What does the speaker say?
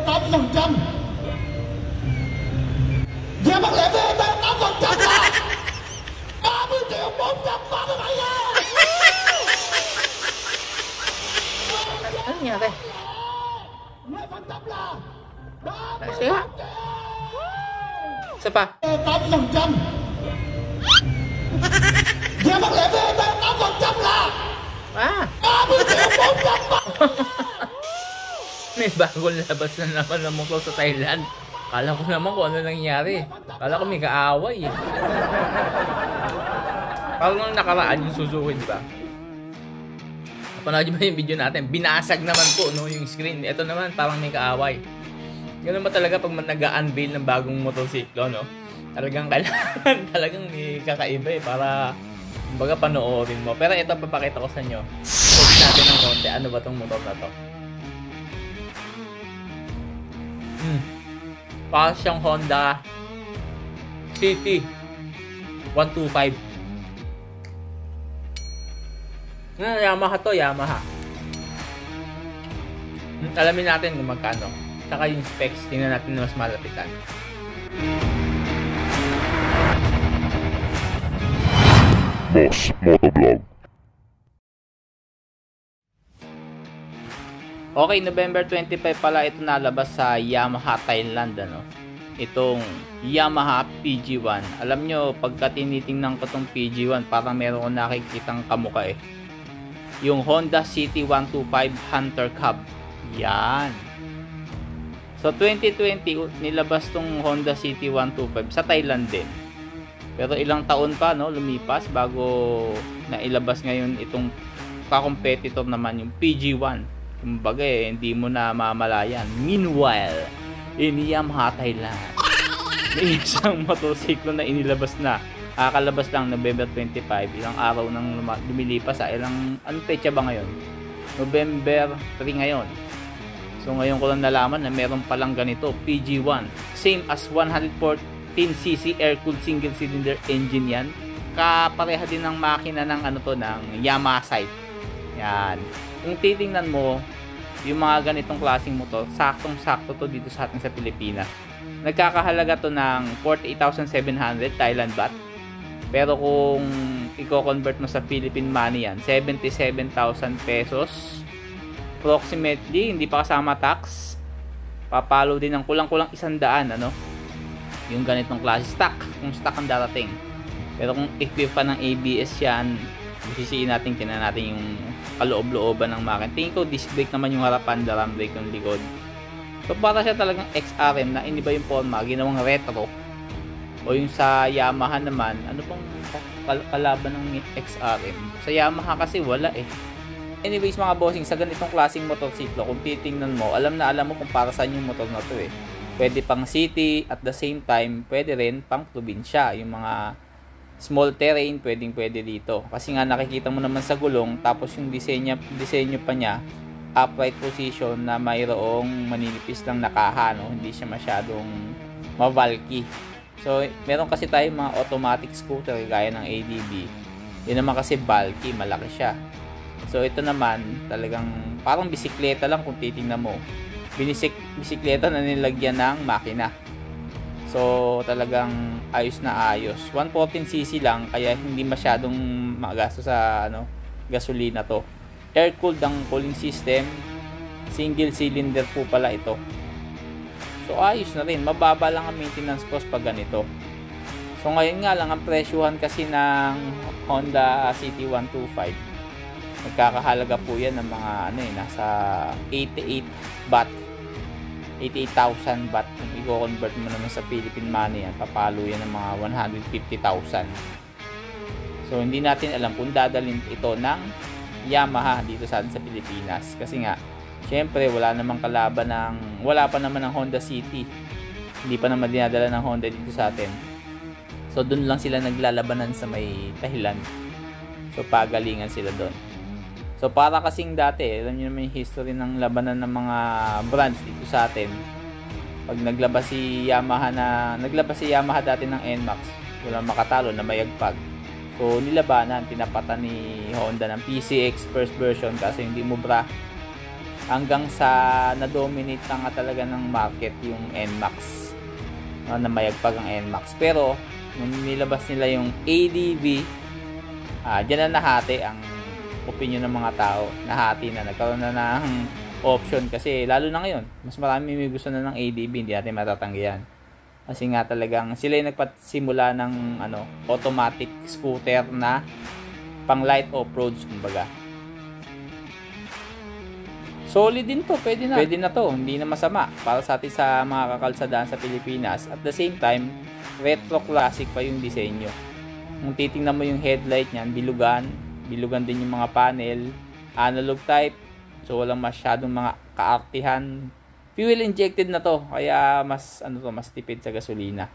800%. Giờ bác lẽ về 800 là 30 triệu 430 ngàn. Ano nangyari? 10% là 30 Sige nga. Isa pa. 800%. Giờ bác lẽ về 800 là 30 triệu 430. May bagong labas na naman ng motor sa Thailand. Kala ko naman kung ano nangyari. Kala ko may kaaway eh. Parang nung nakaraan yung Suzuki, di ba? Napanood ba yung video natin? Binasag naman po no, yung screen. Ito naman parang may kaaway. Ganun ba talaga pag nag-unveil ng bagong motorsiklo, no? Talagang kailangan, talagang may kakaiba eh para kumbaga panoorin mo. Pero ito papakita ko sa inyo. Focus natin ng konti. Ano ba tong motor na to? Para siyang Honda City 125. Yamaha to, Yamaha. Alamin natin kung magkano. Saka yung specs, tingnan natin na mas malapitan. Boss Motovlog. Okay, November 25 pala ito nalabas sa Yamaha Thailand, ano? Itong Yamaha PG1. Alam nyo, pagka tinitingnan ko itong PG1, parang meron ko nakikitang kamukha eh. Yung Honda City 125 Hunter Cub. Yan. So 2020 nilabas tong Honda City 125 sa Thailand din. Pero ilang taon pa no lumipas bago nailabas ngayon itong ka-competitor naman yung PG1. Kumbaga eh, hindi mo na mamalayan. Meanwhile, in Yamaha Thailand, may isang motorsiklo na inilabas na. Kakalabas lang November 25. Ilang araw nang lumilipas. Anong petsa ba ngayon? November 3 ngayon. So ngayon ko lang nalaman na meron palang ganito. PG1. Same as 114cc air-cooled single-cylinder engine yan. Kapareha din ng makina ng ng Yamaha site. Yan. Kung titingnan mo, yung mga ganitong klaseng motor, saktong-sakto to dito sa atin sa Pilipinas. Nagkakahalaga to ng 48,700 Thailand baht. Pero kung i-convert mo sa Philippine money yan, 77,000 pesos. Approximately, hindi pa kasama tax. Papalo din ng kulang-kulang 100, ano? Yung ganitong klase stock, kung stock ang darating. Pero kung equip pa ng ABS yan, sisiin natin, tingnan natin yung kaloob-looban ng makina. Tingin ko disc brake naman yung harapan, drum brake yung likod. So para siya talagang XRM na iniba yung forma, ginawang retro. O yung sa Yamaha naman, ano pang kalaban ng XRM? Sa Yamaha kasi wala eh. Anyways mga bossing, sa ganitong klaseng motorsiklo, kung titingnan mo, alam mo kung para saan yung motor na to eh. Pwede pang city, at the same time, pwede rin pang probinsya. Yung mga small terrain, pwede dito. Kasi nga nakikita mo naman sa gulong, tapos yung disenyo pa niya, upright position na mayroong maninipis lang na kaha, no? Hindi siya masyadong mavalky. So, meron kasi tayong mga automatic scooter gaya ng ADB. Yun naman kasi bulky, malaki siya. So, ito naman, talagang parang bisikleta lang kung titingnan mo. Bisikleta na nilagyan ng makina. So, talagang ayos na ayos. 114cc lang, kaya hindi masyadong magasto sa gasolina to. Air-cooled ang cooling system. Single cylinder po pala ito. So, ayos na rin. Mababa lang ang maintenance cost pag ganito. So, ngayon nga lang, ang presyuhan kasi ng Honda City 125. Nagkakahalaga po yan ng mga nasa 88 baht. 88,000 baht. Kung i-convert mo naman sa Philippine money yan, papalo yan ng mga 150,000. So hindi natin alam kung dadalhin ito ng Yamaha dito sa Pilipinas. Kasi nga, syempre wala pa naman ng Honda City. Hindi pa naman dinadala ng Honda dito sa atin. So doon lang sila naglalabanan sa may Thailand. So pagalingan sila doon. So para kasing dati, alam niyo naman yung history ng labanan ng mga brands dito sa atin. Pag naglabas si Yamaha dati ng NMAX, walang makatalo na mayagpag. So nilabanan, tinapatan ni Honda ng PCX first version kasi hindi mo bra. hanggang sa na-dominate na nga talaga ng market yung NMAX, na mayagpag ang NMAX. Pero nung nilabas nila yung ADV, dyan na nahati ang opinion ng mga tao. Nahati na, nagkaroon na ng option kasi lalo na ngayon mas marami may gusto na ng ADV, hindi natin matatanggihan kasi nga talagang sila yung nagpasimula ng automatic scooter na pang light off-roads kumbaga. Solid din to, pwede na to, hindi na masama para sa atin sa mga kakalsadaan sa Pilipinas. At the same time, retro classic pa yung disenyo. Kung titingnan mo yung headlight niyan, bilugan din yung mga panel, analog type, so walang masyadong mga kaartihan. Fuel injected na to, kaya mas mas tipid sa gasolina.